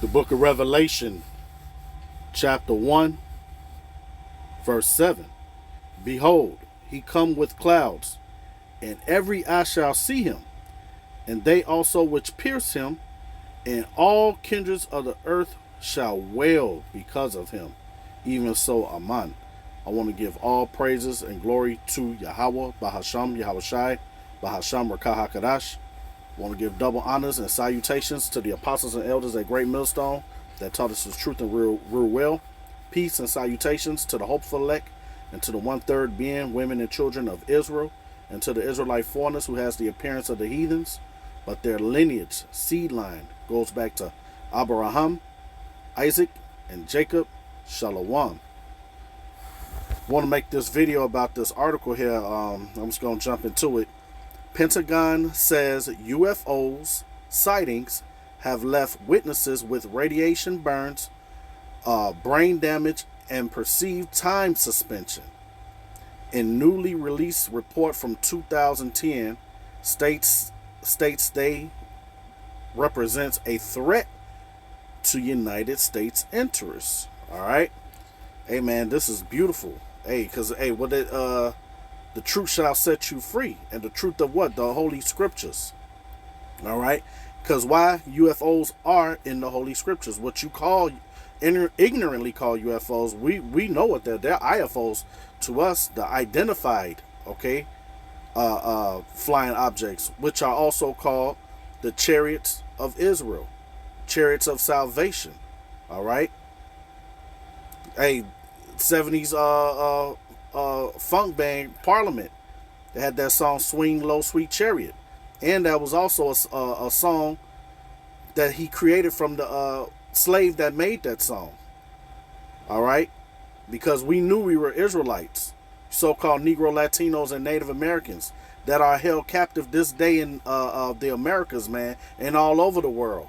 The book of Revelation, chapter 1, verse 7. Behold, he come with clouds, and every eye shall see him, and they also which pierce him, and all kindreds of the earth shall wail because of him. Even so, Aman. I want to give all praises and glory to Yahweh, Bahasham, Yahushai, Bahasham, Rakah HaKadash. I want to give double honors and salutations to the apostles and elders at Great Millstone that taught us the truth and real well. Peace and salutations to the hopeful elect and to the one-third being, women and children of Israel, and to the Israelite foreigners who has the appearance of the heathens, but their lineage, seed line, goes back to Abraham, Isaac, and Jacob. Shalom. I want to make this video about this article here. I'm just going to jump into it. Pentagon says UFOs sightings have left witnesses with radiation burns, brain damage, and perceived time suspension. In newly released report from 2010, states they represents a threat to United States interests. All right, hey man, this is beautiful. Hey, because what it the truth shall set you free, and the truth of what? The Holy Scriptures. All right, because why? UFOs are in the Holy Scriptures. What you call ignorantly call UFOs, we know what they're IFOs to us, the identified, okay, flying objects, which are also called the Chariots of Israel, Chariots of Salvation. All right, hey, 70s funk band Parliament, they had that song "Swing Low, Sweet Chariot," and that was also a song that he created from the slave that made that song. All right, because we knew we were Israelites, so-called Negro, Latinos, and Native Americans that are held captive this day in the Americas, man, and all over the world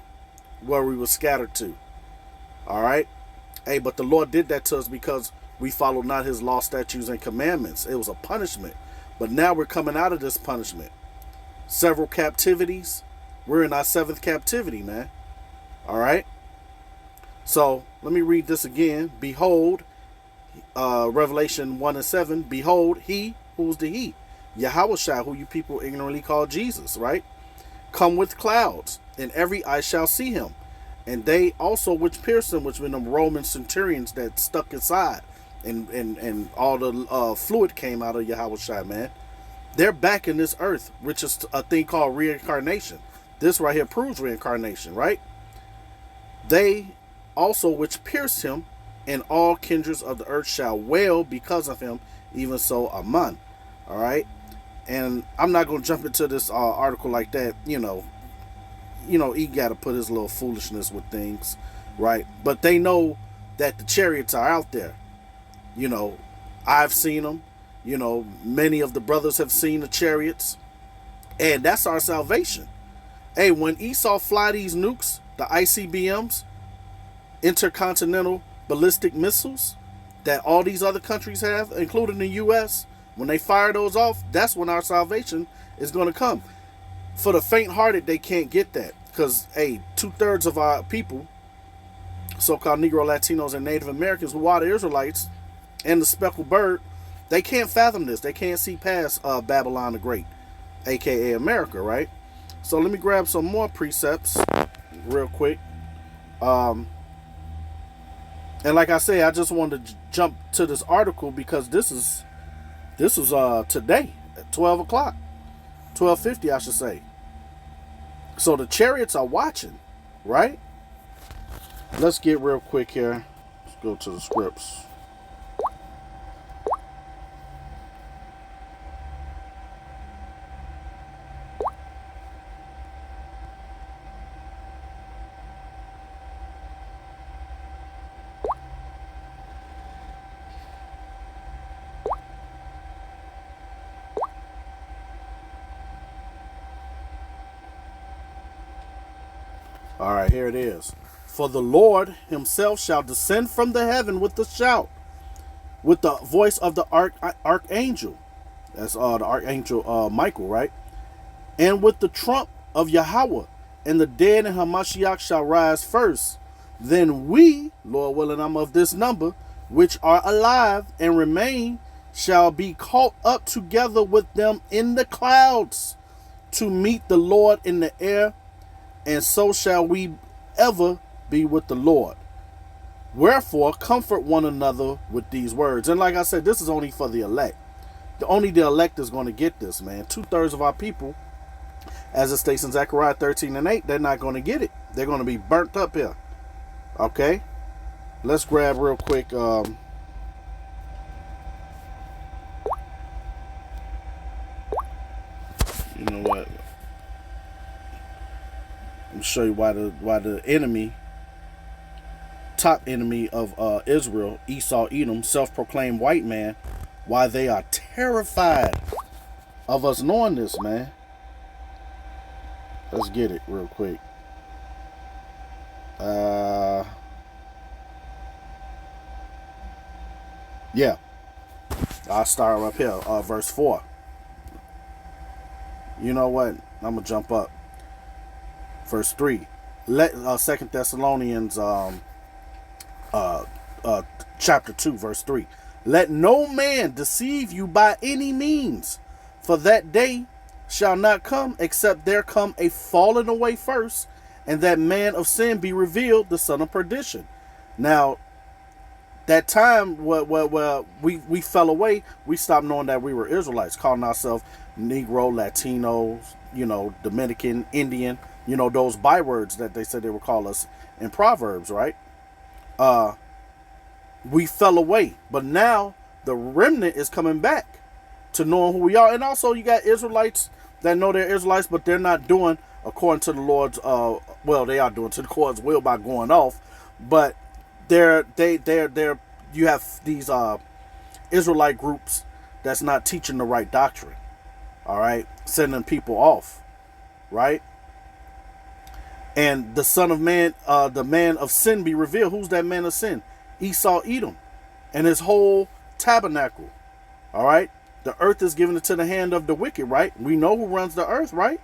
where we were scattered to. All right, hey, but the Lord did that to us because we followed not his law, statutes, and commandments. It was a punishment. But now we're coming out of this punishment. Several captivities. We're in our 7th captivity, man. All right. So let me read this again. Behold, Revelation 1 and 7. Behold, he, who's the he? Yahushua, who you people ignorantly call Jesus, right? Come with clouds, and every eye shall see him. And they also which pierced him, which were them Roman centurions that stuck inside. And all the fluid came out of Yahushua, man. They're back in this earth, which is a thing called reincarnation. This right here proves reincarnation, right? They also which pierced him, and all kindreds of the earth shall wail because of him, even so, Aman. All right, and I'm not going to jump into this article like that. You know, he got to put his little foolishness with things, right? But they know that the chariots are out there. You know, I've seen them. You know, many of the brothers have seen the chariots. And that's our salvation. Hey, when Esau fly these nukes, the ICBMs, intercontinental ballistic missiles, that all these other countries have, including the U.S., when they fire those off, that's when our salvation is going to come. For the faint-hearted, they can't get that. Because, hey, 2/3 of our people, so-called Negro, Latinos, and Native Americans, who are the Israelites, and the speckled bird, they can't fathom this. They can't see past Babylon the Great, a.k.a. America, right? So let me grab some more precepts real quick. And like I say, I just wanted to jump to this article because this is today at 12 o'clock, 12:50, I should say. So the chariots are watching, right? Let's get real quick here. Let's go to the scripts. All right, here it is. For the Lord himself shall descend from the heaven with a shout, with the voice of the archangel. That's the archangel Michael, right? And with the trump of Yahweh, and the dead in Hamashiach shall rise first. Then we, Lord willing, I'm of this number, which are alive and remain, shall be caught up together with them in the clouds to meet the Lord in the air, and so shall we ever be with the Lord. Wherefore, comfort one another with these words. And like I said, this is only for the elect. Only the elect is going to get this, man. 2/3 of our people, as it states in Zechariah 13:8, they're not going to get it. They're going to be burnt up here. Okay? Let's grab real quick. You know what? Let me show you why the enemy, top enemy of Israel, Esau, Edom, self-proclaimed white man, why they are terrified of us knowing this, man. Let's get it real quick. Yeah. I'll start up here, verse 4. You know what? I'm going to jump up. Verse 3. Let 2 Thessalonians chapter 2, verse 3. Let no man deceive you by any means, for that day shall not come except there come a falling away first, and that man of sin be revealed, the son of perdition. Now, that time where we fell away, we stopped knowing that we were Israelites, calling ourselves Negro, Latinos, Dominican, Indian, those bywords that they said they would call us in Proverbs, right? We fell away, but now the remnant is coming back to knowing who we are. And also you got Israelites that know they're Israelites, but they're not doing according to the Lord's they are doing to the Lord's will by going off, but they're you have these Israelite groups that's not teaching the right doctrine. All right, sending people off, right? And the Son of Man, the man of sin be revealed. Who's that man of sin? Esau, Edom, and his whole tabernacle. All right, the earth is given into the hand of the wicked, right? We know who runs the earth, right?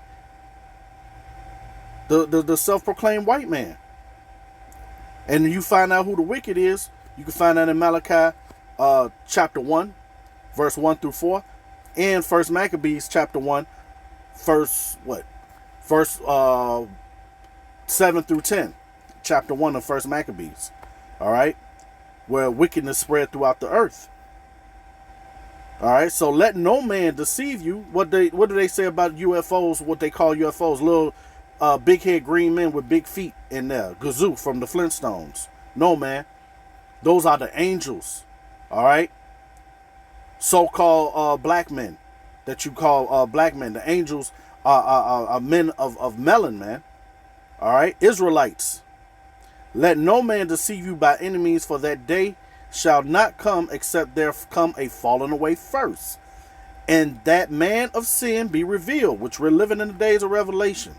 The self-proclaimed white man. And you find out who the wicked is. You can find that in Malachi chapter 1, verse 1 through 4, and 1 Maccabees chapter 1, verse 7 through 10. Chapter 1 of 1 Maccabees. All right, where wickedness spread throughout the earth. All right, so let no man deceive you. What do they say about UFOs? What they call UFOs? Little big head green men with big feet in there. Gazoo from the Flintstones. No, man. Those are the angels. All right. So-called black men that you call black men. The angels are men of melon, man. All right. Israelites. Let no man deceive you by any means, for that day shall not come except there come a falling away first, and that man of sin be revealed, which we're living in the days of Revelation.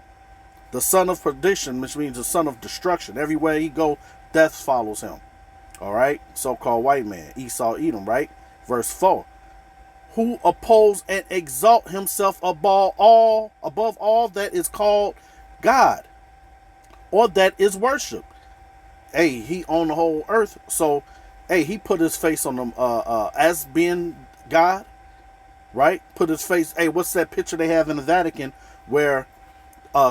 The son of perdition, which means the son of destruction. Everywhere he go, death follows him. All right, so-called white man, Esau, Edom, right? Verse 4. Who oppose and exalt himself above all that is called God, or that is worship. Hey, he owned the whole earth, so hey, he put his face on them as being God, right? Put his face. Hey, what's that picture they have in the Vatican where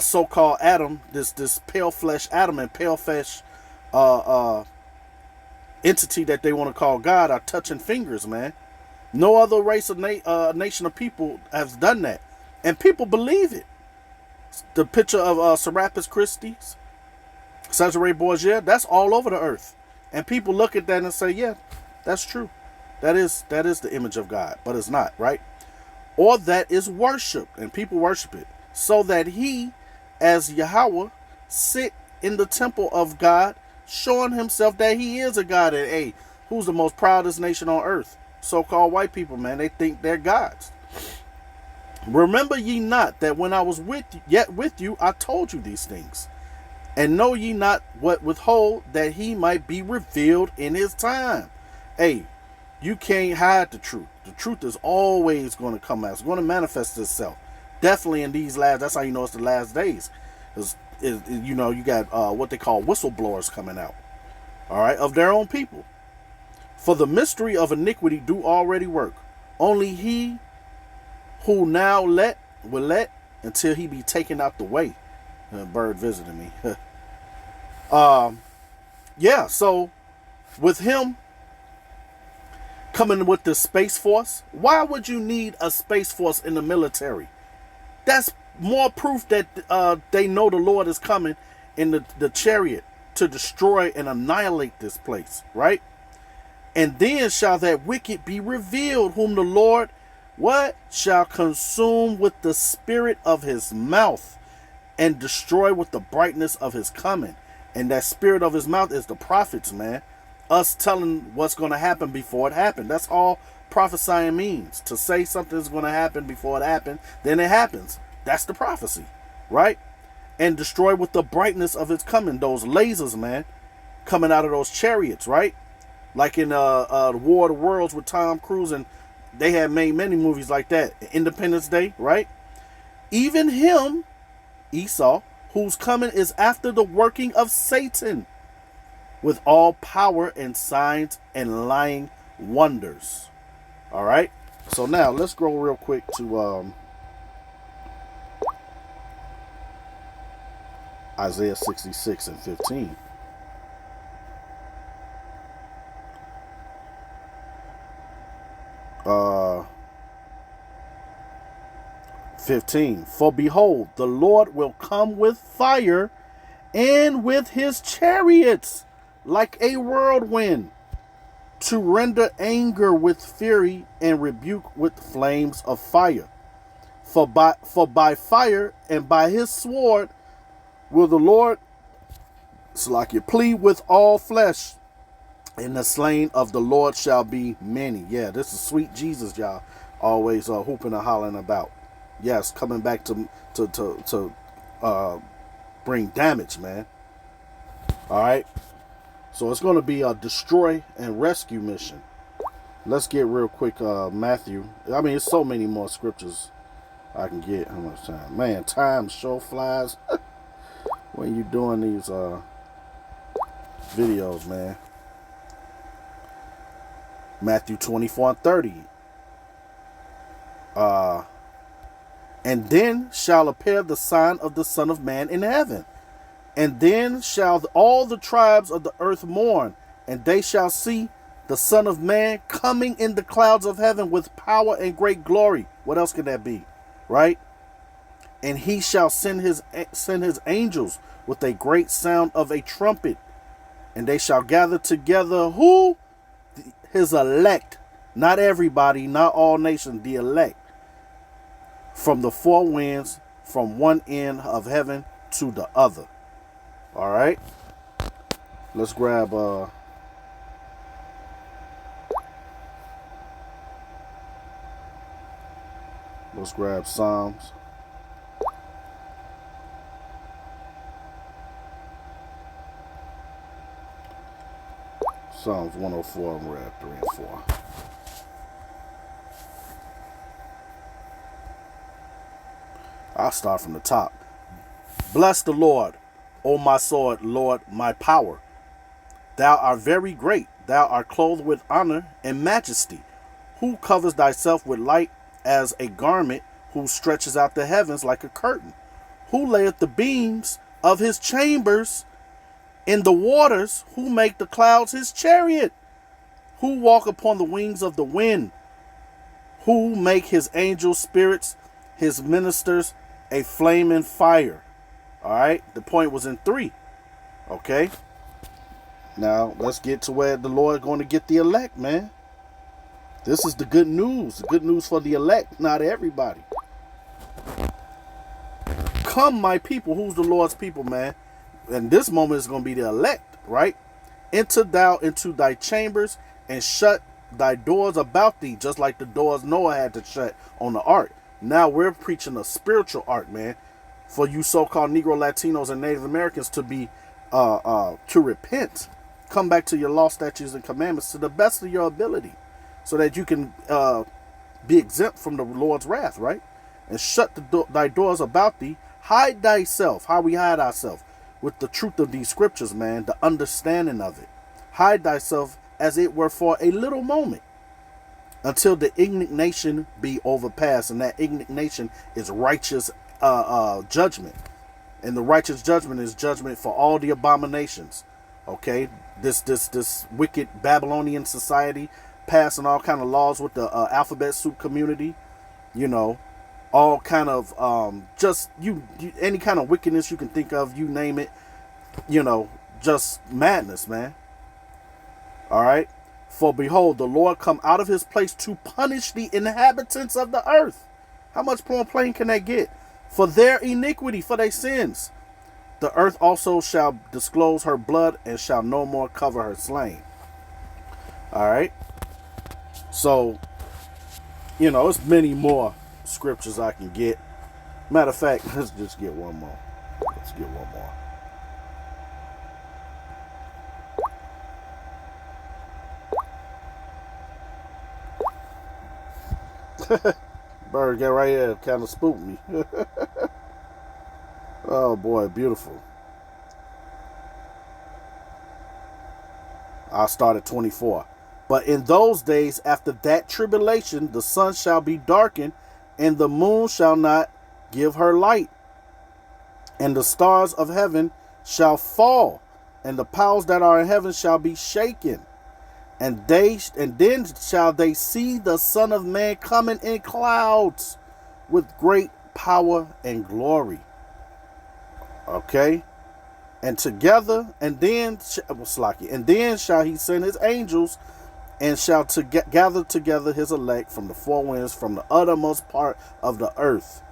so-called Adam, this pale flesh Adam and pale flesh entity that they want to call God are touching fingers, man. No other race of nation of people has done that, and people believe it. The picture of Serapis Christi, Cesare Borgia, that's all over the earth, and people look at that and say, yeah, that's true. That is the image of God, but it's not, right? Or that is worship, and people worship it, so that he, as Yahweh, sit in the temple of God, showing himself that he is a God. And hey, who's the most proudest nation on earth? So-called white people, man. They think they're gods. Remember ye not that when I was with you, I told you these things. And know ye not what withhold, that he might be revealed in his time. Hey, you can't hide the truth. The truth is always going to come out. It's going to manifest itself. Definitely in these last, that's how you know it's the last days. You got what they call whistleblowers coming out. all right, of their own people. For the mystery of iniquity do already work. Only he who now will let until he be taken out the way. Bird visiting me. Yeah, so with him coming with the Space Force, why would you need a Space Force in the military? That's more proof that they know the Lord is coming in the chariot to destroy and annihilate this place, right? And then shall that wicked be revealed, whom the Lord, what? Shall consume with the spirit of his mouth and destroy with the brightness of his coming. And that spirit of his mouth is the prophets, man. Us telling what's going to happen before it happened. That's all prophesying means. To say something's going to happen before it happened, then it happens. That's the prophecy, right? And destroy with the brightness of his coming. Those lasers, man, coming out of those chariots, right? Like in the War of the Worlds with Tom Cruise, and they had made many movies like that. Independence Day, right? Even him, Esau, whose coming is after the working of Satan, with all power and signs and lying wonders. All right. So now let's go real quick to Isaiah 66 and 15. 15. For behold, the Lord will come with fire and with his chariots like a whirlwind, to render anger with fury and rebuke with flames of fire. For by fire and by his sword will the Lord, plead with all flesh, and the slain of the Lord shall be many. Yeah, this is sweet Jesus, y'all. Always hooping and hollering about. Yes, coming back to bring damage, man. All right. So it's going to be a destroy and rescue mission. Let's get real quick Matthew. I mean, it's so many more scriptures I can get. How much time? Man, time sure flies when you doing these videos, man. Matthew 24 and 30. And then shall appear the sign of the Son of Man in heaven. And then shall all the tribes of the earth mourn, and they shall see the Son of Man coming in the clouds of heaven with power and great glory. What else can that be? Right? And he shall send his angels with a great sound of a trumpet, and they shall gather together who? His elect. Not everybody, not all nations, the elect. From the four winds, from one end of heaven to the other. All right. Let's grab Psalms. Psalms 104, and we're at 3 and 4. I'll start from the top. Bless the Lord, O my sword, Lord, my power. Thou art very great. Thou art clothed with honor and majesty. Who covers thyself with light as a garment, who stretches out the heavens like a curtain? Who layeth the beams of his chambers in the waters? Who make the clouds his chariot? Who walk upon the wings of the wind? Who make his angel spirits, his ministers, a flaming fire? All right. The point was in 3. Okay. Now let's get to where the Lord is going to get the elect, man. This is the good news. The good news for the elect, not everybody. Come, my people. Who's the Lord's people, man? And this moment is going to be the elect, right? Enter thou into thy chambers and shut thy doors about thee, just like the doors Noah had to shut on the ark. Now we're preaching a spiritual ark, man, for you so-called Negro, Latinos, and Native Americans to be to repent, come back to your law, statutes, and commandments to the best of your ability, so that you can be exempt from the Lord's wrath, right? And shut thy doors about thee. Hide thyself. How we hide ourselves? With the truth of these scriptures, man, the understanding of it. hide thyself as it were for a little moment, until the indignation be overpassed. And that indignation is righteous judgment. And the righteous judgment is judgment for all the abominations. Okay, this wicked Babylonian society passing all kind of laws with the alphabet soup community. You know, all kind of just you any kind of wickedness you can think of, you name it. You know, just madness, man. All right. For behold, the Lord come out of his place to punish the inhabitants of the earth. How much more plain can they get? For their iniquity, for their sins. The earth also shall disclose her blood, and shall no more cover her slain. All right. So, you know, it's many more scriptures I can get. Matter of fact, let's just get one more. Let's get one more. Bird, get right here. Kind of spooked me. Oh boy, beautiful. I'll start at 24. But in those days, after that tribulation, the sun shall be darkened, and the moon shall not give her light, and the stars of heaven shall fall, and the powers that are in heaven shall be shaken. And then shall they see the Son of Man coming in clouds with great power and glory. Okay? And together, and then shall he send his angels, and shall gather together his elect from the four winds, from the uttermost part of the earth,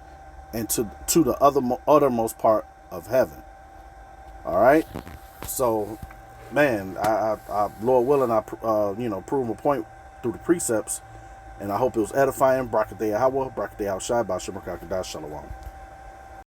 and to the uttermost part of heaven. All right? So, man, I Lord willing, I prove a point through the precepts, and I hope it was edifying. Brakateh Yahweh, Brakateh Al Shai, Shalom.